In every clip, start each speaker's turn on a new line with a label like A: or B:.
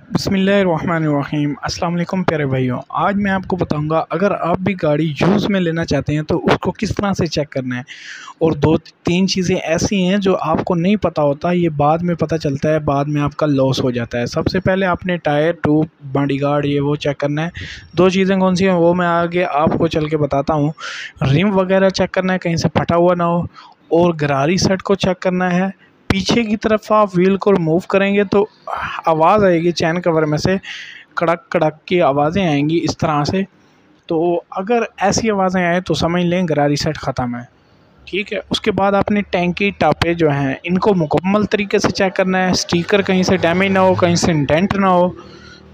A: बिस्मिल्लाहिर्रहमानिर्रहीम। अस्सलाम वालेकुम प्यारे भाइयों, आज मैं आपको बताऊंगा अगर आप भी गाड़ी यूज़ में लेना चाहते हैं तो उसको किस तरह से चेक करना है। और दो तीन चीज़ें ऐसी हैं जो आपको नहीं पता होता, ये बाद में पता चलता है, बाद में आपका लॉस हो जाता है। सबसे पहले आपने टायर, ट्यूब, बॉडीगार्ड ये वो चेक करना है। दो चीज़ें कौन सी हैं वो मैं आगे आपको चल के बताता हूँ। रिम वगैरह चेक करना है कहीं से फटा हुआ ना हो, और गरारी सेट को चेक करना है। पीछे की तरफ आप व्हील को मूव करेंगे तो आवाज़ आएगी चैन कवर में से, कड़क कड़क की आवाज़ें आएंगी इस तरह से। तो अगर ऐसी आवाज़ें आए तो समझ लें गरारी सेट ख़त्म है। ठीक है, उसके बाद आपने टैंकी टापे जो हैं इनको मुकम्मल तरीके से चेक करना है। स्टिकर कहीं से डैमेज ना हो, कहीं से डेंट ना हो,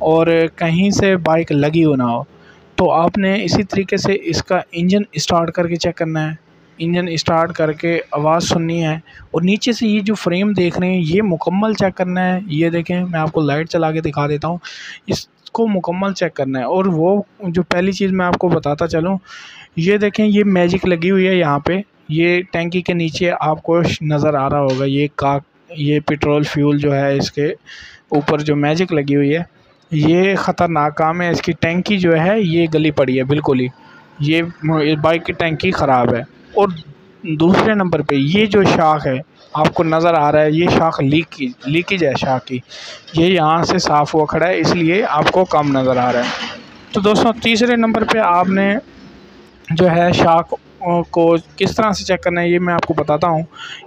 A: और कहीं से बाइक लगी हो ना हो। तो आपने इसी तरीके से इसका इंजन स्टार्ट करके चेक करना है। इंजन स्टार्ट करके आवाज़ सुननी है, और नीचे से ये जो फ्रेम देख रहे हैं ये मुकम्मल चेक करना है। ये देखें, मैं आपको लाइट चला के दिखा देता हूँ, इसको मुकम्मल चेक करना है। और वो जो पहली चीज़ मैं आपको बताता चलूँ, ये देखें, ये मैजिक लगी हुई है यहाँ पे। ये टैंकी के नीचे आपको नज़र आ रहा होगा, ये पेट्रोल फ्यूल जो है इसके ऊपर जो मैजिक लगी हुई है, ये ख़तरनाक काम है। इसकी टैंकी जो है ये गली पड़ी है बिल्कुल ही, ये बाइक की टैंकी ख़राब है। और दूसरे नंबर पे ये जो शाख है आपको नज़र आ रहा है, ये शाख लीकेज है शाख की, ये यहाँ से साफ़ हुआ खड़ा है, इसलिए आपको कम नज़र आ रहा है। तो दोस्तों, तीसरे नंबर पे आपने जो है शाख को किस तरह से चेक करना है ये मैं आपको बताता हूँ।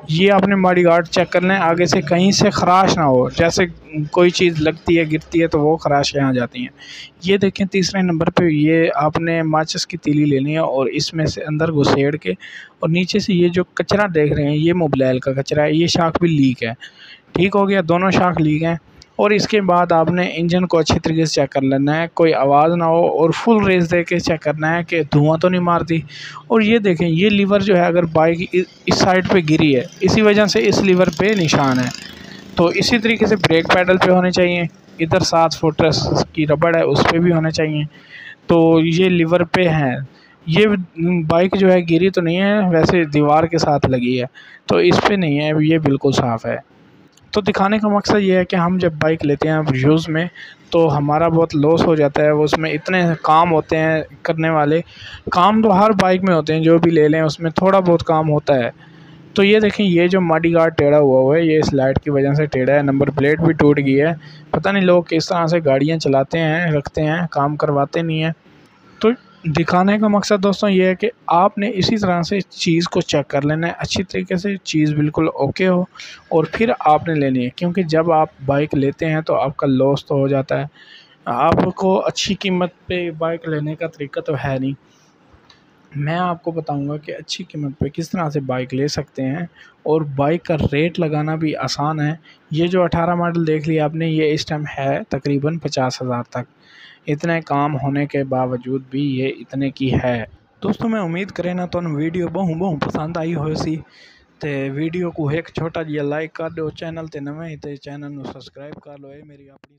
A: ये आपने बॉडीगार्ड चेक करना है, आगे से कहीं से ख़राश ना हो। जैसे कोई चीज़ लगती है, गिरती है, तो वो ख़राश यहाँ जाती हैं। ये देखें, तीसरे नंबर पे ये आपने माचिस की तीली लेनी है और इसमें से अंदर घुसेड़ के, और नीचे से ये जो कचरा देख रहे हैं ये मोबिल का कचरा है, ये शाख भी लीक है। ठीक हो गया, दोनों शाख लीक हैं। और इसके बाद आपने इंजन को अच्छी तरीके से चेक कर लेना है, कोई आवाज़ ना हो, और फुल रेस दे के चेक करना है कि धुआं तो नहीं मारती। और ये देखें, ये लीवर जो है अगर बाइक इस साइड पे गिरी है, इसी वजह से इस लीवर पे निशान है। तो इसी तरीके से ब्रेक पैडल पे होने चाहिए, इधर 7 फुट की रबड़ है उस पर भी होने चाहिए। तो ये लीवर पे हैं। ये बाइक जो है गिरी तो नहीं है, वैसे दीवार के साथ लगी है, तो इस पे नहीं है, ये बिल्कुल साफ़ है। तो दिखाने का मकसद ये है कि हम जब बाइक लेते हैं यूज़ में तो हमारा बहुत लॉस हो जाता है। वो उसमें इतने काम होते हैं करने वाले, काम तो हर बाइक में होते हैं, जो भी ले लें उसमें थोड़ा बहुत काम होता है। तो ये देखें, ये जो मडगार्ड टेढ़ा हुआ है, ये इस लाइट की वजह से टेढ़ा है। नंबर प्लेट भी टूट गई है। पता नहीं लोग किस तरह से गाड़ियाँ चलाते हैं, रखते हैं, काम करवाते नहीं हैं। तो दिखाने का मकसद दोस्तों ये है कि आपने इसी तरह से चीज़ को चेक कर लेना है अच्छी तरीके से, चीज़ बिल्कुल ओके हो, और फिर आपने लेनी है। क्योंकि जब आप बाइक लेते हैं तो आपका लॉस तो हो जाता है। आपको अच्छी कीमत पे बाइक लेने का तरीका तो है नहीं। मैं आपको बताऊंगा कि अच्छी कीमत पे किस तरह से बाइक ले सकते हैं, और बाइक का रेट लगाना भी आसान है। ये जो 18 मॉडल देख लिया आपने, ये इस टाइम है तकरीबन 50,000 तक। इतने काम होने के बावजूद भी ये इतने की है। दोस्तों, मैं उम्मीद करें ना तो वीडियो बहुत पसंद आई हो सी, ते वीडियो को एक छोटा जिहा लाइक कर दो। चैनल ते नवे ही ते चैनल को सब्सक्राइब कर लो। ये मेरी अपनी